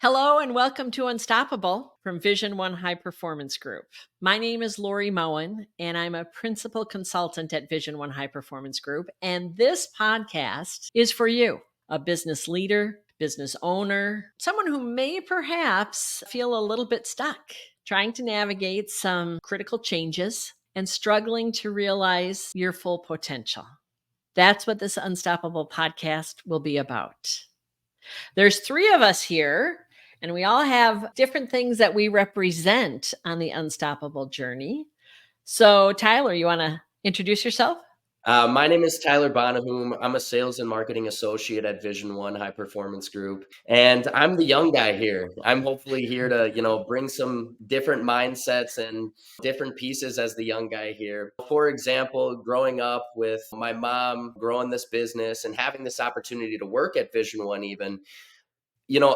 Hello and welcome to Unstoppable from VisionOne High Performance Group. My name is Lori Moen, and I'm a principal consultant at VisionOne High Performance Group. And this podcast is for you, a business leader, business owner, someone who may perhaps feel a little bit stuck, trying to navigate some critical changes and struggling to realize your full potential. That's what this Unstoppable podcast will be about. There's three of us here, and we all have different things that we represent on the unstoppable journey. So, Tyler, you want to introduce yourself? My name is Tyler Bonahoom. I'm a sales and marketing associate at VisionOne High Performance Group, and I'm the young guy here. I'm hopefully here to, bring some different mindsets and different pieces as the young guy here. For example, growing up with my mom, growing this business and having this opportunity to work at VisionOne even,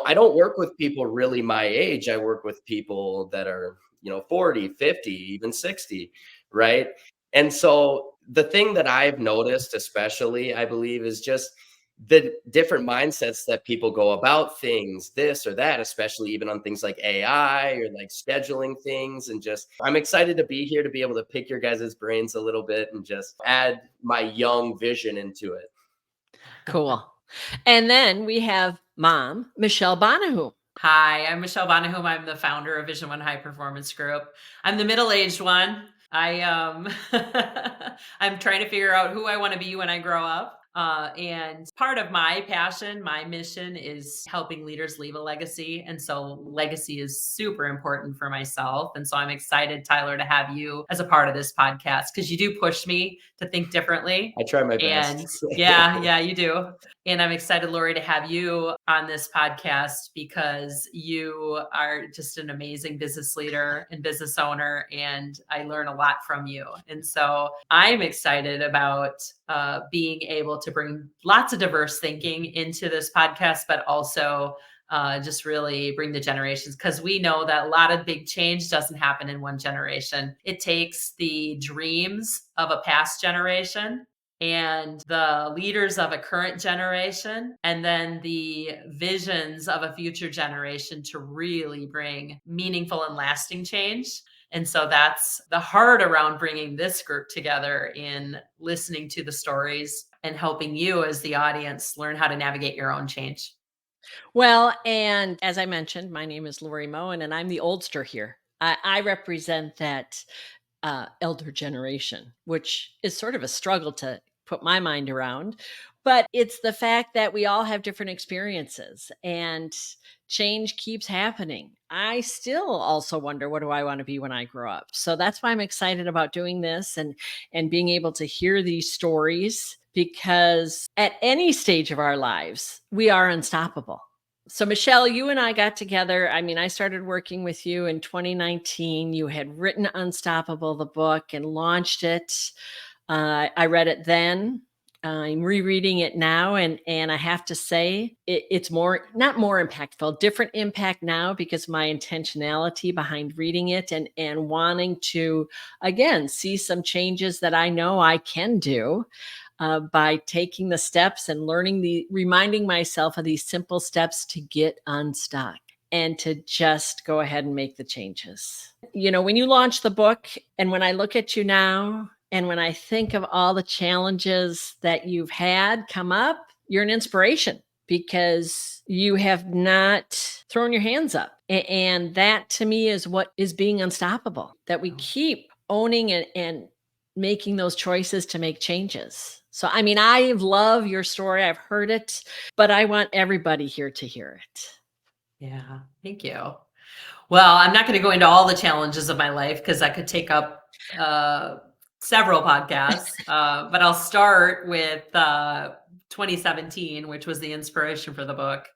I don't work with people really my age. I work with people that are, 40, 50, even 60, right? And so the thing that I've noticed, especially, I believe, is just the different mindsets that people go about things, this or that, especially even on things like AI or like scheduling things. And just, I'm excited to be here to be able to pick your guys' brains a little bit and just add my young vision into it. Cool. And then we have Mom, Michelle Bonahoom. Hi, I'm Michelle Bonahoom. I'm the founder of VisionOne High Performance Group. I'm the middle-aged one. I'm trying to figure out who I want to be when I grow up. And part of my passion, my mission is helping leaders leave a legacy. And so legacy is super important for myself. And so I'm excited, Tyler, to have you as a part of this podcast because you do push me to think differently. I try my And best. yeah, you do. And I'm excited, Lori, to have you on this podcast because you are just an amazing business leader and business owner, and I learn a lot from you. And so I'm excited about being able to bring lots of diverse thinking into this podcast, but also just really bring the generations, because we know that a lot of big change doesn't happen in one generation. It takes the dreams of a past generation and the leaders of a current generation, and then the visions of a future generation to really bring meaningful and lasting change. And so that's the heart around bringing this group together, in listening to the stories and helping you as the audience learn how to navigate your own change. Well, and as I mentioned, my name is Lori Moen, and I'm the oldster here. I represent that elder generation, which is sort of a struggle to put my mind around. But it's the fact that we all have different experiences and change keeps happening. I still also wonder, what do I want to be when I grow up? So that's why I'm excited about doing this and being able to hear these stories, because at any stage of our lives, we are unstoppable. So, Michelle, you and I got together. I mean, I started working with you in 2019. You had written Unstoppable, the book, and launched it. I read it then. I'm rereading it now, and I have to say, it's not more impactful, different impact now because of my intentionality behind reading it and wanting to, again, see some changes that I know I can do. By taking the steps and reminding myself of these simple steps to get unstuck and to just go ahead and make the changes. When you launch the book, and when I look at you now, and when I think of all the challenges that you've had come up, you're an inspiration because you have not thrown your hands up. And that to me is what is being unstoppable, that we keep owning and making those choices to make changes. So, I mean, I love your story. I've heard it, but I want everybody here to hear it. Yeah, thank you. Well, I'm not going to go into all the challenges of my life because I could take up several podcasts, but I'll start with 2017, which was the inspiration for the book.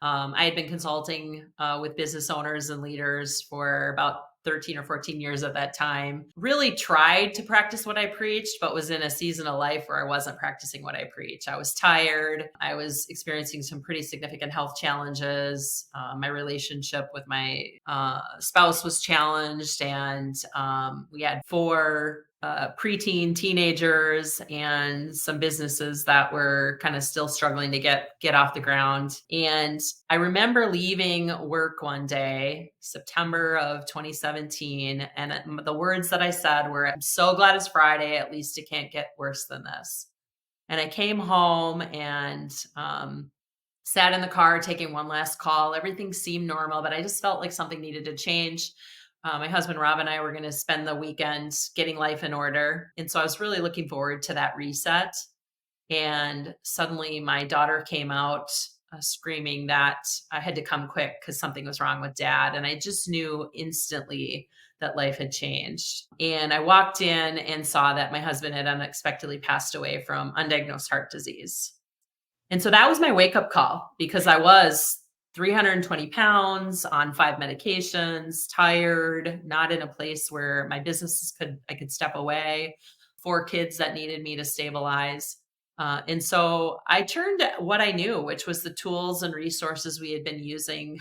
I had been consulting with business owners and leaders for about 13 or 14 years at that time. Really tried to practice what I preached, but was in a season of life where I wasn't practicing what I preach. I was tired. I was experiencing some pretty significant health challenges. My relationship with my spouse was challenged, and we had 4 preteen teenagers and some businesses that were kind of still struggling to get off the ground. And I remember leaving work one day, September of 2017, and the words that I said were, "I'm so glad it's Friday. At least it can't get worse than this." And I came home and sat in the car taking one last call. Everything seemed normal, but I just felt like something needed to change. My husband Rob and I were going to spend the weekend getting life in order. And so I was really looking forward to that reset. And suddenly my daughter came out screaming that I had to come quick because something was wrong with dad. And I just knew instantly that life had changed. And I walked in and saw that my husband had unexpectedly passed away from undiagnosed heart disease. And so that was my wake up call because I was 320 pounds on 5 medications, tired, not in a place where my businesses I could step away, 4 kids that needed me to stabilize. And so I turned to what I knew, which was the tools and resources we had been using,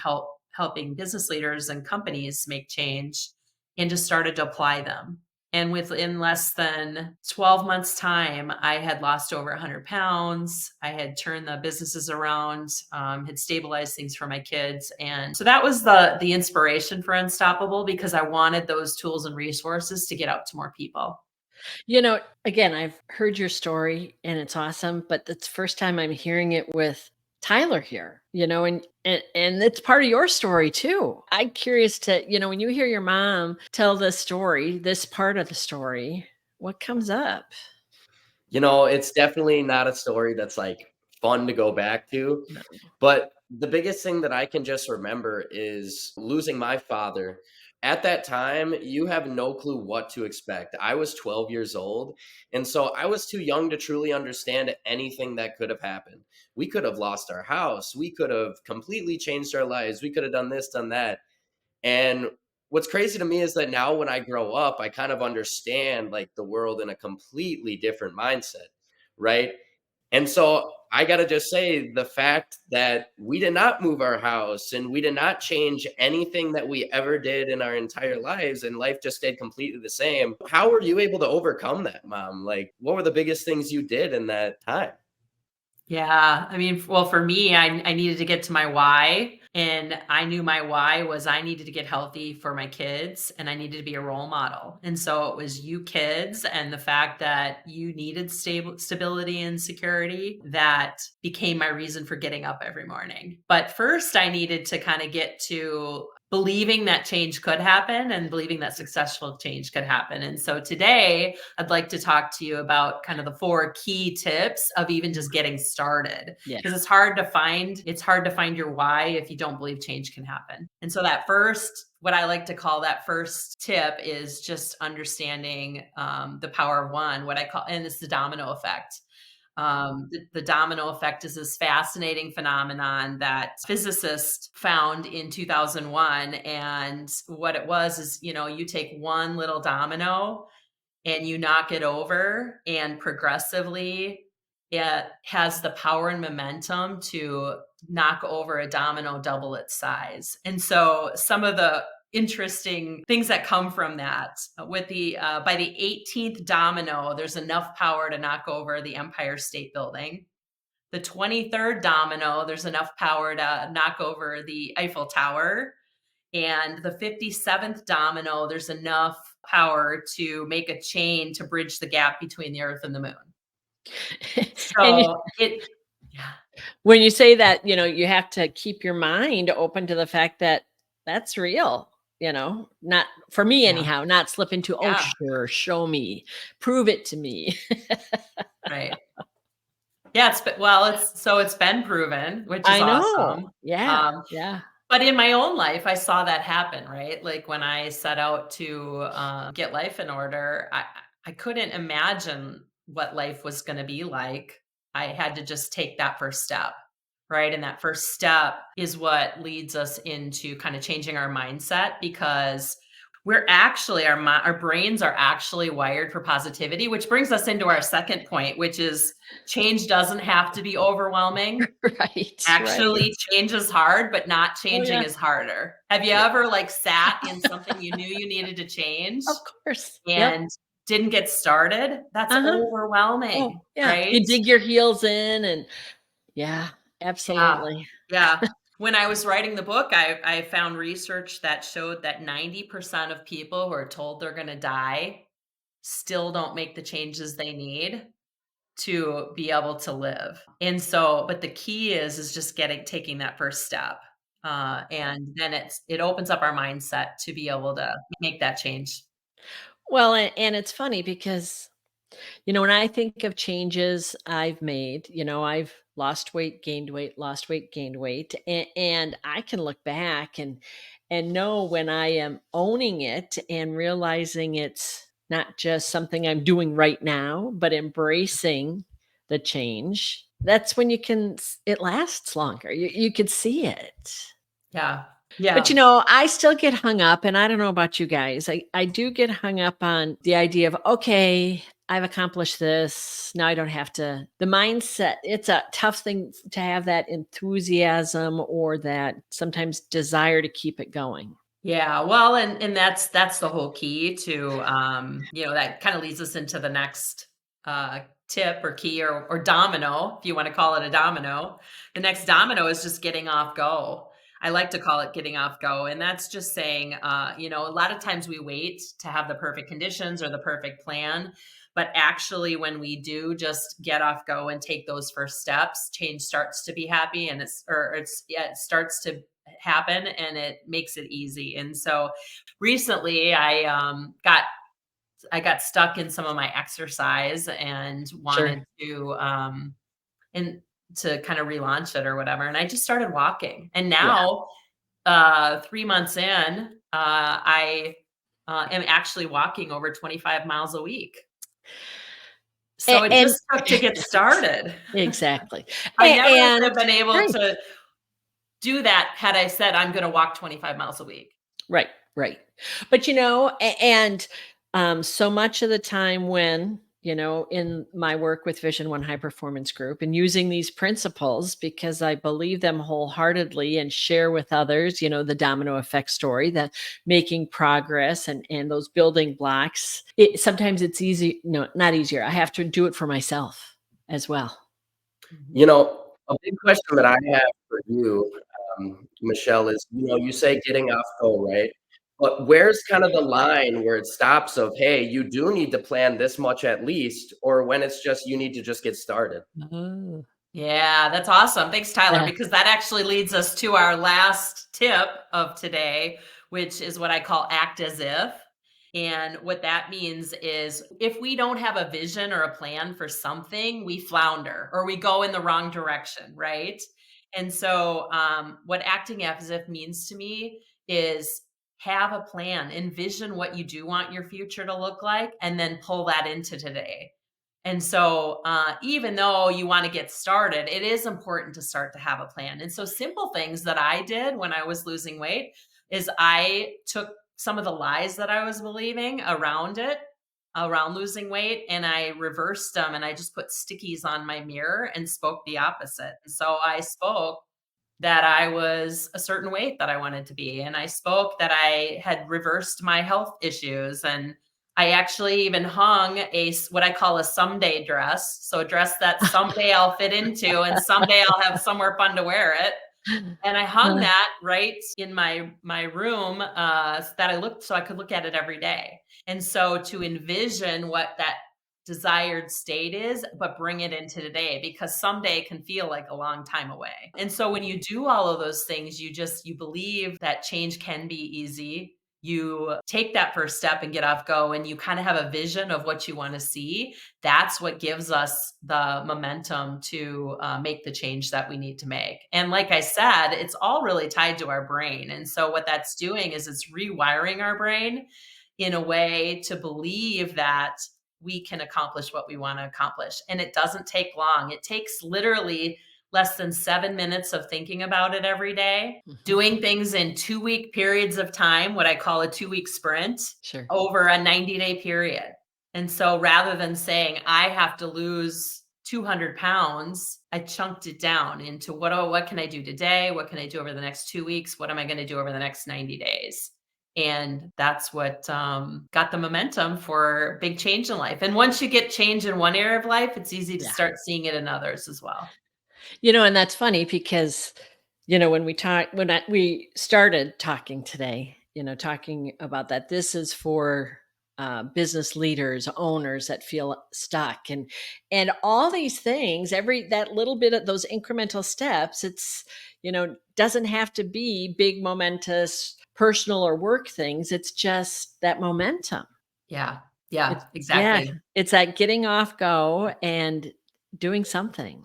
helping business leaders and companies make change, and just started to apply them. And within less than 12 months' time, I had lost over 100 pounds. I had turned the businesses around, had stabilized things for my kids. And so that was the inspiration for Unstoppable, because I wanted those tools and resources to get out to more people. Again, I've heard your story and it's awesome, but it's the first time I'm hearing it with Tyler here, and it's part of your story too. I'm curious to, when you hear your mom tell this story, this part of the story, what comes up? It's definitely not a story that's like fun to go back to. No. But the biggest thing that I can just remember is losing my father. At that time, you have no clue what to expect. I was 12 years old, and so I was too young to truly understand anything that could have happened. We could have lost our house. We could have completely changed our lives. We could have done this, done that. And what's crazy to me is that now when I grow up, I kind of understand like the world in a completely different mindset, right? And so I got to just say the fact that we did not move our house and we did not change anything that we ever did in our entire lives, and life just stayed completely the same. How were you able to overcome that, Mom? Like, what were the biggest things you did in that time? Yeah. I mean, well, for me, I needed to get to my why. And I knew my why was I needed to get healthy for my kids and I needed to be a role model. And so it was you kids and the fact that you needed stability and security that became my reason for getting up every morning. But first, I needed to kind of get to believing that change could happen and believing that successful change could happen. And so today I'd like to talk to you about kind of the 4 key tips of even just getting started, Yeah. because it's hard to find your why if you don't believe change can happen. And so that first, what I like to call that first tip, is just understanding the power of one, what I call, and it's the domino effect. The domino effect is this fascinating phenomenon that physicists found in 2001. And what it was is, you take one little domino and you knock it over, and progressively it has the power and momentum to knock over a domino double its size. And so some of the interesting things that come from that, with the by the 18th domino, there's enough power to knock over the Empire State Building. The 23rd domino, there's enough power to knock over the Eiffel Tower. And the 57th domino, there's enough power to make a chain to bridge the gap between the Earth and the moon. And So yeah. when you say that, you have to keep your mind open to the fact that that's real, not for me Yeah. anyhow, not slip into, oh, Yeah. sure, show me, prove it to me. Right. Yeah, it's been proven, which is I know. awesome. Yeah. Um, Yeah. but in my own life, I saw that happen, right? Like when I set out to get life in order, I couldn't imagine what life was going to be like. I had to just take that first step, right? And that first step is what leads us into kind of changing our mindset, because we're actually our brains are actually wired for positivity, which brings us into our second point, which is change doesn't have to be overwhelming. Right. Right. Actually, change is hard, but not Oh, changing yeah. is harder. Have you Yeah. ever, like, sat in something you knew you needed to change Of course. Yep. and didn't get started, that's Uh-huh. Oh, overwhelming, yeah. right? You dig your heels in and yeah, Yeah. absolutely. Yeah. When I was writing the book, I found research that showed that 90% of people who are told they're gonna die still don't make the changes they need to be able to live. And so but the key is just taking that first step. And then it opens up our mindset to be able to make that change. Well, and it's funny because, when I think of changes I've made, I've lost weight, gained weight, lost weight, gained weight, and I can look back and know when I am owning it and realizing it's not just something I'm doing right now, but embracing the change. That's when it lasts longer. You could see it. Yeah. But, Yeah. I still get hung up, and I don't know about you guys. I do get hung up on the idea of, okay, I've accomplished this. Now I don't have to. The mindset, it's a tough thing to have that enthusiasm or that sometimes desire to keep it going. Yeah, well, and that's the whole key to, that kinda leads us into the next, tip or key or domino, if you wanna call it a domino. The next domino is just getting off go. I like to call it getting off go, and that's just saying, a lot of times we wait to have the perfect conditions or the perfect plan, but actually when we do just get off go and take those first steps, change starts to be happy and it starts to happen and it makes it easy. And so recently I got stuck in some of my exercise and Sure. wanted and to kind of relaunch it or whatever. And I just started walking. And Yeah. now 3 months in, I am actually walking over 25 miles a week. So it And just took to get started. exactly. I never would And have been able right. to do that had I said I'm going to walk 25 miles a week. Right, right. But, and so much of the time when, in my work with VisionOne High Performance Group and using these principles because I believe them wholeheartedly and share with others, the domino effect story, the making progress and those building blocks. Sometimes it's easy, no, not easier. I have to do it for myself as well. Mhm. A big question that I have for you, Michelle, is, you say getting off goal, right? But where's kind of the line where it stops of, hey, you do need to plan this much at least, or when it's just you need to just get started? Oh, Yeah, that's awesome. Thanks, Tyler, yeah. because that actually leads us to our last tip of today, which is what I call act as if. And what that means is if we don't have a vision or a plan for something, we flounder or we go in the wrong direction, right? And so, what acting as if means to me is have a plan, envision what you do want your future to look like, and then pull that into today. And so, even though you want to get started, it is important to start to have a plan. And so, simple things that I did when I was losing weight is I took some of the lies that I was believing around losing weight, and I reversed them and I just put stickies on my mirror and spoke the opposite. And so, I spoke that I was a certain weight that I wanted to be. And I spoke that I had reversed my health issues. And I actually even hung what I call a someday dress. So a dress that someday I'll fit into and someday I'll have somewhere fun to wear it. And I hung Uh, that right in my room, that I looked so I could look at it every day. And so to envision what that desired state is, but bring it into today because someday can feel like a long time away. And so when you do all of those things, you believe that change can be easy. You take that first step and get off go, and you kind of have a vision of what you want to see. That's what gives us the momentum to make the change that we need to make. And like I said, it's all really tied to our brain. And so what that's doing is it's rewiring our brain in a way to believe that we can accomplish what we want to accomplish. And it doesn't take long. It takes literally less than 7 minutes of thinking about it every day, mhm. doing things in 2 week periods of time, what I call a 2 week sprint Sure. over a 90-day period. And so rather than saying, I have to lose 200 pounds, I chunked it down into what can I do today? What can I do over the next 2 weeks? What am I going to do over the next 90 days? And that's what got the momentum for big change in life. And once you get change in one area of life, it's easy to Yeah. start seeing it in others as well. And that's funny because, when we started talking today, talking about that, this is for business leaders, owners that feel stuck, and all these things. That little bit of those incremental steps. It's doesn't have to be big, momentous, personal or work things. It's just that momentum. Yeah. Yeah, It's yeah, exactly. it's that getting off, go, and doing something.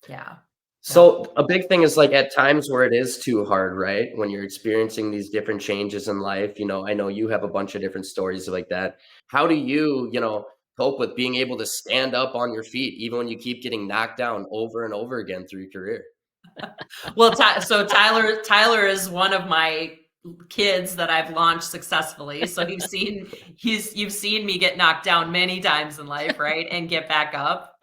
Yeah. Yeah. So a big thing is like at times where it is too hard, right? When you're experiencing these different changes in life, I know you have a bunch of different stories like that. How do you, cope with being able to stand up on your feet even when you keep getting knocked down over and over again through your career? Well, so Tyler is one of my kids that I've launched successfully. So you've seen me get knocked down many times in life, right? And get back up.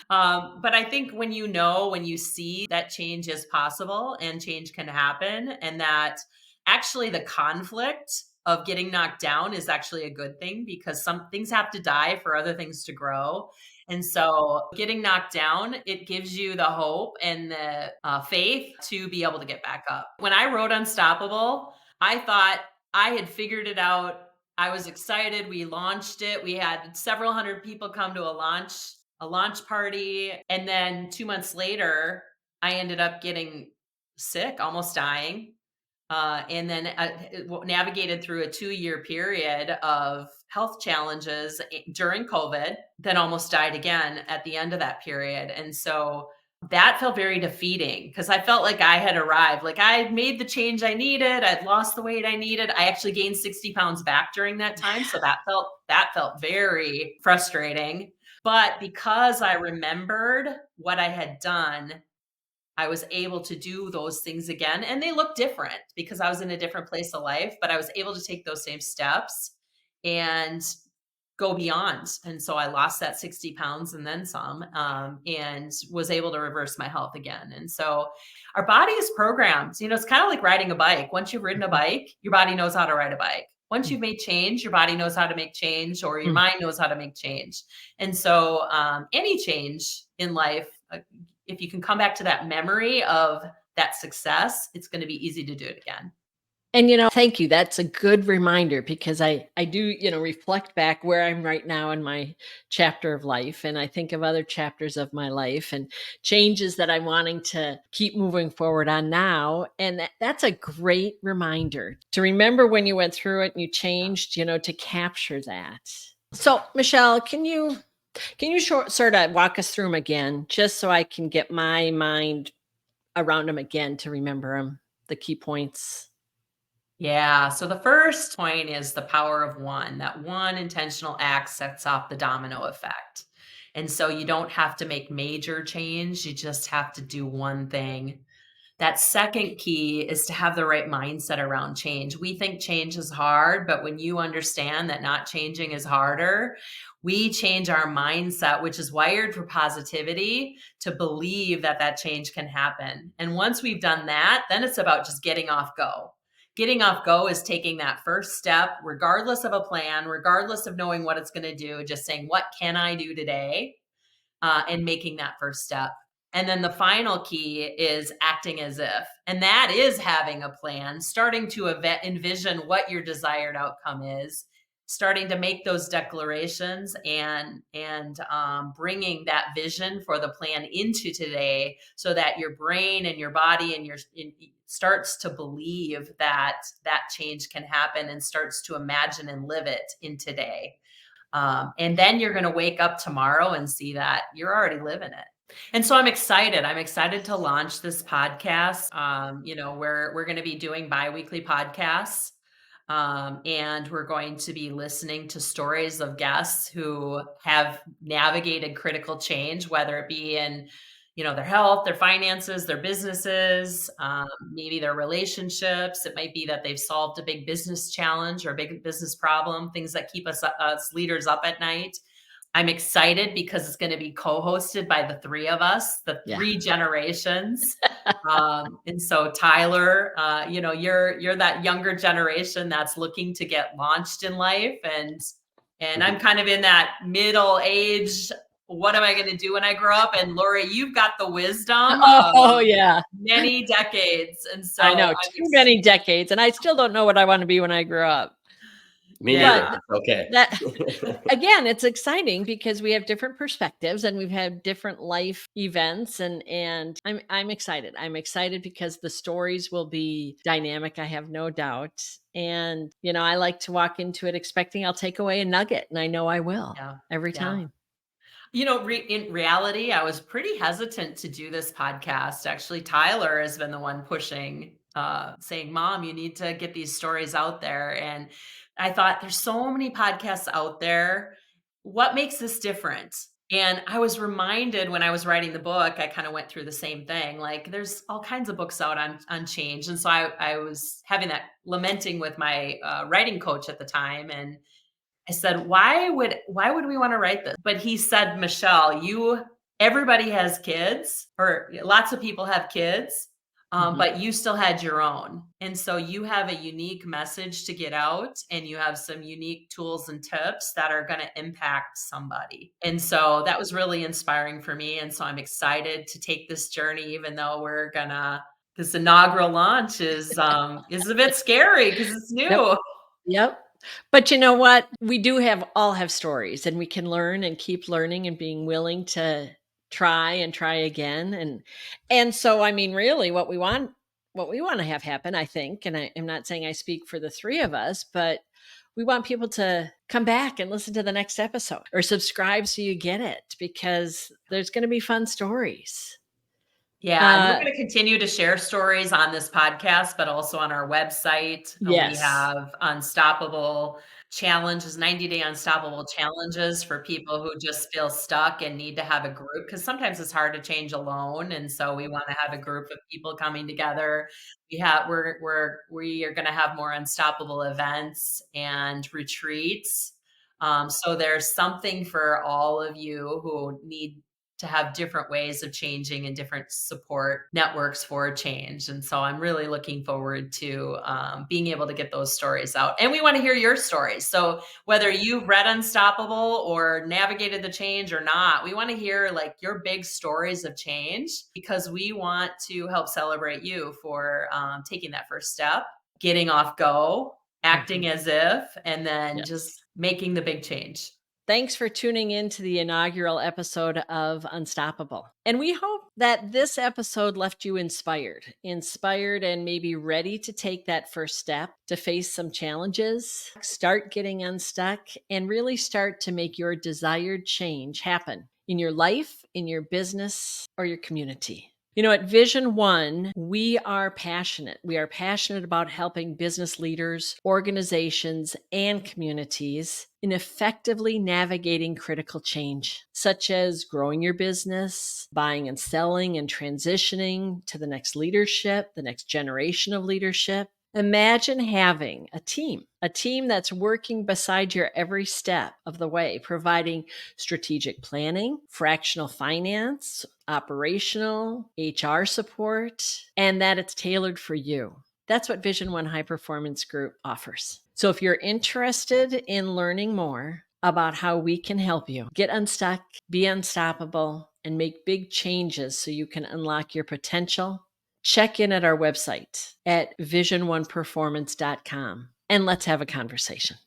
But I think when you see that change is possible and change can happen, and that actually the conflict of getting knocked down is actually a good thing because some things have to die for other things to grow. And so getting knocked down, it gives you the hope and the faith to be able to get back up. When I wrote Unstoppable, I thought I had figured it out. I was excited. We launched it. We had several hundred people come to a launch party. And then 2 months later, I ended up getting sick, almost dying. And then navigated through a 2-year period of health challenges during COVID, then almost died again at the end of that period. And so that felt very defeating because I felt like I had arrived. Like I had made the change I needed. I'd lost the weight I needed. I actually gained 60 pounds back during that time. So that felt very frustrating. But because I remembered what I had done, I was able to do those things again, and they look different because I was in a different place of life, but I was able to take those same steps and go beyond. And so I lost that 60 pounds and then some, and was able to reverse my health again. And so our body is programmed. It's kind of like riding a bike. Once you've ridden a bike, your body knows how to ride a bike. Once you've made change, your body knows how to make change, or your Mm. mind knows how to make change. And so any change in life, if you can come back to that memory of that success, it's going to be easy to do it again. And thank you. That's a good reminder because I do, reflect back where I'm right now in my chapter of life, and I think of other chapters of my life and changes that I'm wanting to keep moving forward on now, and that's a great reminder to remember when you went through it and you changed, to capture that. So, Michelle, can you sort of walk us through them again just so I can get my mind around them again to remember them, the key points? Yeah. So the first point is the power of one. That one intentional act sets off the domino effect. And so you don't have to make major change, you just have to do one thing. That second key is to have the right mindset around change. We think change is hard, but when you understand that not changing is harder, we change our mindset, which is wired for positivity, to believe that that change can happen. And once we've done that, then it's about just getting off go. Getting off go is taking that first step, regardless of a plan, regardless of knowing what it's going to do, just saying, what can I do today? And making that first step. And then the final key is acting as if, and that is having a plan, starting to envision what your desired outcome is, starting to make those declarations, and bringing that vision for the plan into today, so that your brain and your body and starts to believe that that change can happen and starts to imagine and live it in today. And then you're going to wake up tomorrow and see that you're already living it. And so I'm excited. I'm excited to launch this podcast. We're going to be doing biweekly podcasts. And we're going to be listening to stories of guests who have navigated critical change, whether it be in their health, their finances, their businesses, maybe their relationships. It might be that they've solved a big business challenge or a big business problem, things that keep us leaders up at night. I'm excited because it's going to be co-hosted by the three of us, the Yeah. three generations. And so Tyler, you're that younger generation that's looking to get launched in life, and I'm kind of in that middle age. What am I going to do when I grow up? And Lori, you've got the wisdom Oh, of yeah. many decades, and so I know, too many decades, and I still don't know what I wanna be when I grow up. Me But yeah, neither. Okay. that again, it's exciting because we have different perspectives and we've had different life events, and I'm excited. I'm excited because the stories will be dynamic, I have no doubt. And, I like to walk into it expecting I'll take away a nugget, and I know I will yeah, every yeah. time. In reality, I was pretty hesitant to do this podcast. Actually, Tyler has been the one pushing, saying, Mom, you need to get these stories out there. And I thought, there's so many podcasts out there. What makes this different? And I was reminded when I was writing the book, I kind of went through the same thing. Like, there's all kinds of books out on change. And so I was having that lamenting with my writing coach at the time. And I said, why would we want to write this? But he said, Michelle, everybody has kids, or lots of people have kids, Mhm. but you still had your own. And so you have a unique message to get out, and you have some unique tools and tips that are going to impact somebody. And so that was really inspiring for me. And so I'm excited to take this journey, even though this inaugural launch is a bit scary because it's Yep. new. Yep. But you know what? We do all have stories, and we can learn and keep learning and being willing to try and try again. And so I mean, really what we want to have happen, I think, and I'm not saying I speak for the three of us, but we want people to come back and listen to the next episode or subscribe so you get it, because there's going to be fun stories. Yeah, and we're Uh gonna continue to share stories on this podcast, but also on our website. We yes. have unstoppable challenges, 90-day unstoppable challenges for people who just feel stuck and need to have a group, because sometimes it's hard to change alone. And so we want to have a group of people coming together. We are gonna have more unstoppable events and retreats. So there's something for all of you who need to have different ways of changing and different support networks for change. And so I'm really looking forward to being able to get those stories out. And we want to hear your stories. So whether you've read Unstoppable or navigated the change or not, we want to hear like your big stories of change, because we want to help celebrate you for taking that first step, getting off go, acting Mhm. as if, and then Yes. just making the big change. Thanks for tuning in to the inaugural episode of Unstoppable. And we hope that this episode left you inspired and maybe ready to take that first step to face some challenges, start getting unstuck, and really start to make your desired change happen in your life, in your business, or your community. At Vision One, we are passionate. We are passionate about helping business leaders, organizations, and communities in effectively navigating critical change, such as growing your business, buying and selling, and transitioning to the next leadership, the next generation of leadership. Imagine having a team that's working beside your every step of the way, providing strategic planning, fractional finance, operational, HR support, and that it's tailored for you. That's what Vision One High Performance Group offers. So if you're interested in learning more about how we can help you get unstuck, be unstoppable, and make big changes so you can unlock your potential, check in at our website at visiononeperformance.com and let's have a conversation.